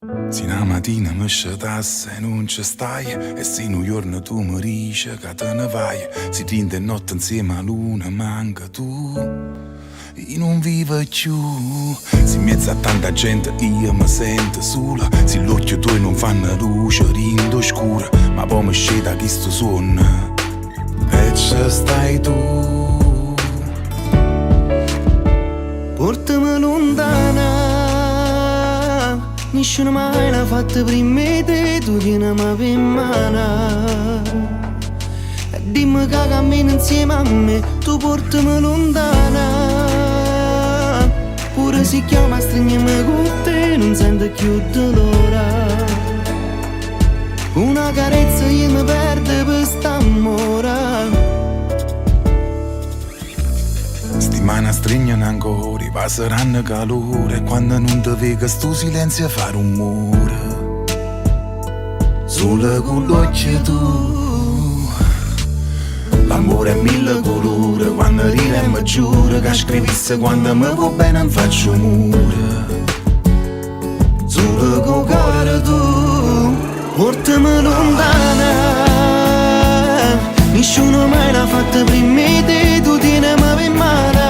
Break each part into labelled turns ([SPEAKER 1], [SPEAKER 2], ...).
[SPEAKER 1] Se una mattina mi scetassi e non ci stai, e se un giorno tu mi dici che te ne vai, si tinta notte insieme a luna manca tu, io non vivo più. Se in mezzo a tanta gente io mi sento sola, se gli occhi tuoi non fanno luce, rindo scura, ma poi mi scende questo sonno e ci stai tu.
[SPEAKER 2] Portami lontana, nessuno mai l'ha fatto prima di te, tu tienimi per mano. E dimmi che cammini insieme a me, tu portami lontana. Pure se chiama stringiami con te, non sento più dolore. Una carezza io mi perdo per st'amore.
[SPEAKER 1] Settimana stringono ancora, passeranno calore, e quando non ti vedo sto silenzio fa rumore. Solo con l'occhio tu, l'amore è mille colori, quando ride e mi giuro che scrivisse quando mi va bene non faccio mure. Solo con cuore tu,
[SPEAKER 2] portami lontana, nessuno mai l'ha fatto prima di te, tu tienimi per mano.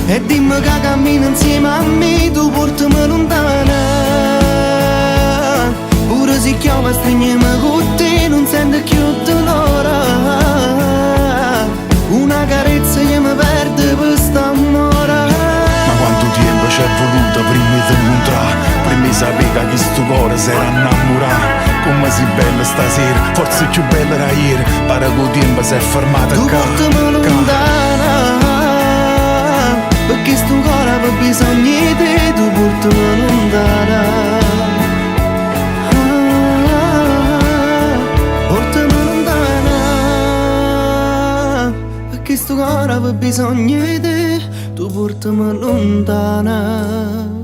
[SPEAKER 2] E dimmi che cammini insieme a me, tu portami lontana. Pure se chiama stringiami con te, non sento più dolore. Una carezza io mi perdo per st'amore.
[SPEAKER 1] ma quanto tempo ci è voluto prima di incontrare, prima di sapere che questo cuore si era innamorato. Come sei bella stasera, forse più bella da ieri, pare che il tempo si è fermato
[SPEAKER 2] Tu portami lontana, perché sto cuore ha bisogno di te, tu portami lontana. Portami lontana, perché sto cuore ha bisogno di te, tu portami lontana.